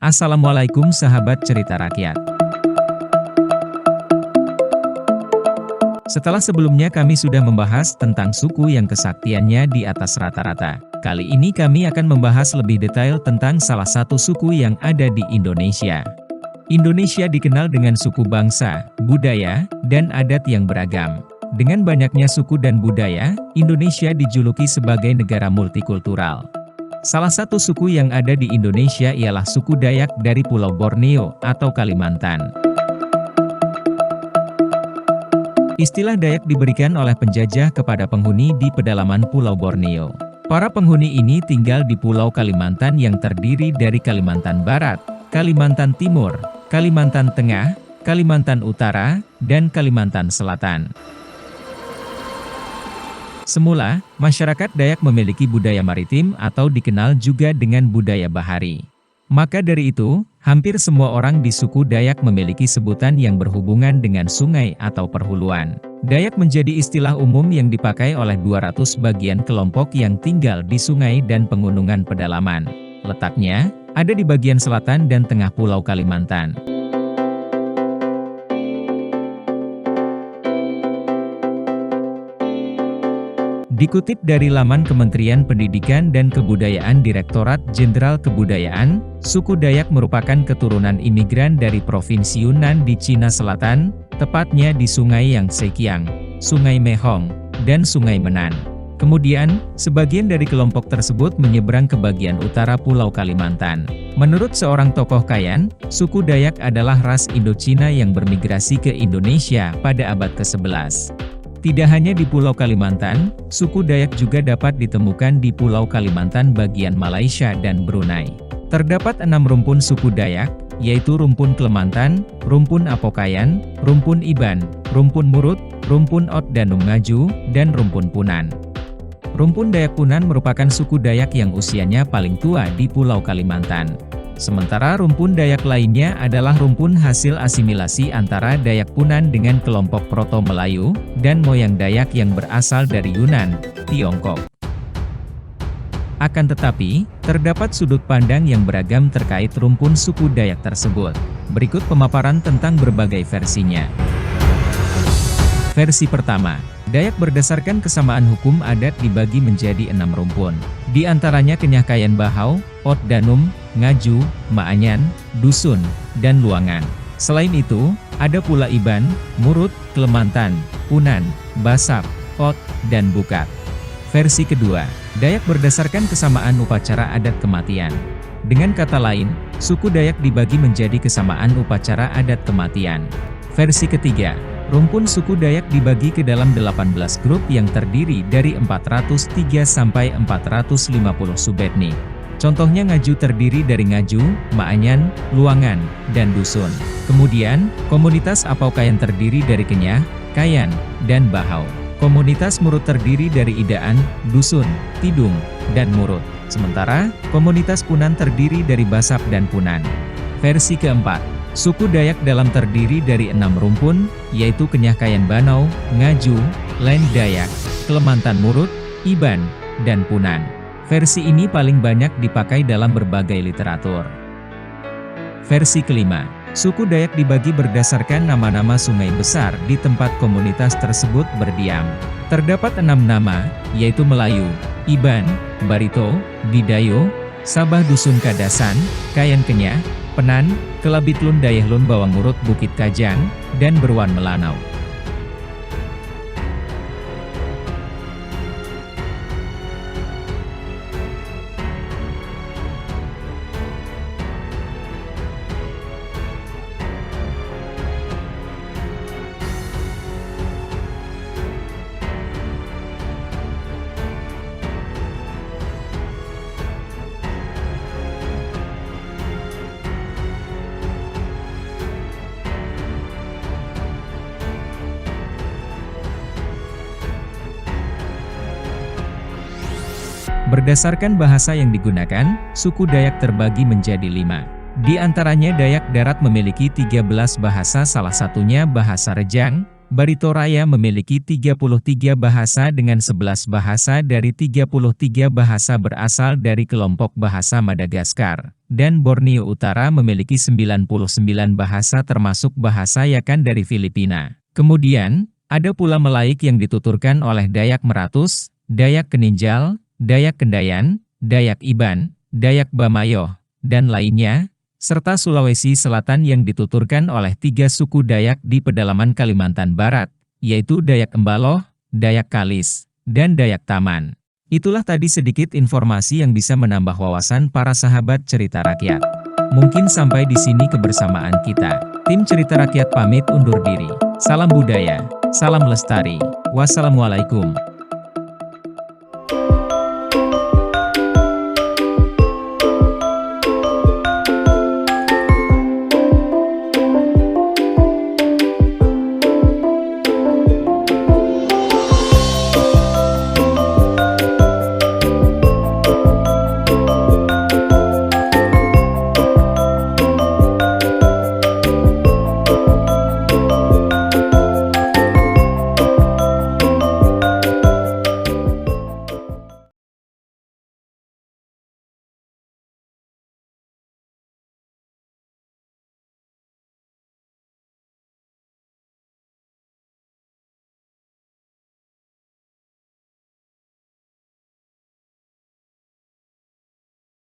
Assalamualaikum sahabat cerita rakyat. Setelah sebelumnya kami sudah membahas tentang suku yang kesaktiannya di atas rata-rata. Kali ini kami akan membahas lebih detail tentang salah satu suku yang ada di Indonesia. Indonesia dikenal dengan suku bangsa, budaya, dan adat yang beragam. Dengan banyaknya suku dan budaya, Indonesia dijuluki sebagai negara multikultural. Salah satu suku yang ada di Indonesia ialah suku Dayak dari Pulau Borneo atau Kalimantan. Istilah Dayak diberikan oleh penjajah kepada penghuni di pedalaman Pulau Borneo. Para penghuni ini tinggal di Pulau Kalimantan yang terdiri dari Kalimantan Barat, Kalimantan Timur, Kalimantan Tengah, Kalimantan Utara, dan Kalimantan Selatan. Semula, masyarakat Dayak memiliki budaya maritim atau dikenal juga dengan budaya bahari. Maka dari itu, hampir semua orang di suku Dayak memiliki sebutan yang berhubungan dengan sungai atau perhuluan. Dayak menjadi istilah umum yang dipakai oleh 200 bagian kelompok yang tinggal di sungai dan pegunungan pedalaman. Letaknya, ada di bagian selatan dan tengah Pulau Kalimantan. Dikutip dari laman Kementerian Pendidikan dan Kebudayaan Direktorat Jenderal Kebudayaan, suku Dayak merupakan keturunan imigran dari Provinsi Yunnan di Cina Selatan, tepatnya di Sungai Yangtze-kiang, Sungai Mekong, dan Sungai Menan. Kemudian, sebagian dari kelompok tersebut menyeberang ke bagian utara Pulau Kalimantan. Menurut seorang tokoh Kayan, suku Dayak adalah ras Indochina yang bermigrasi ke Indonesia pada abad ke-11. Tidak hanya di Pulau Kalimantan, suku Dayak juga dapat ditemukan di Pulau Kalimantan bagian Malaysia dan Brunei. Terdapat 6 rumpun suku Dayak, yaitu rumpun Klemantan, rumpun Apokayan, rumpun Iban, rumpun Murut, rumpun Ot Danum Ngaju, dan rumpun Punan. Rumpun Dayak Punan merupakan suku Dayak yang usianya paling tua di Pulau Kalimantan. Sementara rumpun Dayak lainnya adalah rumpun hasil asimilasi antara Dayak Punan dengan kelompok Proto-Melayu, dan moyang Dayak yang berasal dari Yunan, Tiongkok. Akan tetapi, terdapat sudut pandang yang beragam terkait rumpun suku Dayak tersebut. Berikut pemaparan tentang berbagai versinya. Versi pertama, Dayak berdasarkan kesamaan hukum adat dibagi menjadi 6 rumpun. Di antaranya Kenyahkayan Bahau, Ot Danum, Ngaju, Maanyan, Dusun, dan Luangan. Selain itu, ada pula Iban, Murut, Klemantan, Punan, Basap, Ot, dan Bukat. Versi kedua, Dayak berdasarkan kesamaan upacara adat kematian. Dengan kata lain, suku Dayak dibagi menjadi kesamaan upacara adat kematian. Versi ketiga, rumpun suku Dayak dibagi ke dalam 18 grup yang terdiri dari 403 sampai 450 subetnik. Contohnya Ngaju terdiri dari Ngaju, Maanyan, Luangan, dan Dusun. Kemudian, komunitas Apokayan terdiri dari Kenyah, Kayan, dan Bahau. Komunitas Murut terdiri dari Idaan, Dusun, Tidung, dan Murut. Sementara, komunitas Punan terdiri dari Basap dan Punan. Versi keempat, suku Dayak dalam terdiri dari 6 rumpun, yaitu Kenyahkayan Banau, Ngaju, Leng Dayak, Klemantan Murut, Iban, dan Punan. Versi ini paling banyak dipakai dalam berbagai literatur. Versi kelima, suku Dayak dibagi berdasarkan nama-nama sungai besar di tempat komunitas tersebut berdiam. Terdapat 6 nama, yaitu Melayu, Iban, Barito, Bidayo, Sabah Dusun Kadasan, Kayan Kenyah, Penan, Kelabitlun Dayahlun Bawang Murut Bukit Kajang, dan Berwan Melanau. Berdasarkan bahasa yang digunakan, suku Dayak terbagi menjadi 5. Di antaranya Dayak Darat memiliki 13 bahasa, salah satunya bahasa Rejang, Barito Raya memiliki 33 bahasa dengan 11 bahasa dari 33 bahasa berasal dari kelompok bahasa Madagaskar. Dan Borneo Utara memiliki 99 bahasa termasuk bahasa Yakan dari Filipina. Kemudian, ada pula Melaik yang dituturkan oleh Dayak Meratus, Dayak Keninjal, Dayak Kendayan, Dayak Iban, Dayak Bamayoh, dan lainnya, serta Sulawesi Selatan yang dituturkan oleh 3 suku Dayak di pedalaman Kalimantan Barat, yaitu Dayak Embaloh, Dayak Kalis, dan Dayak Taman. Itulah tadi sedikit informasi yang bisa menambah wawasan para sahabat cerita rakyat. Mungkin sampai di sini kebersamaan kita. Tim Cerita Rakyat pamit undur diri. Salam budaya, salam lestari. Wassalamualaikum.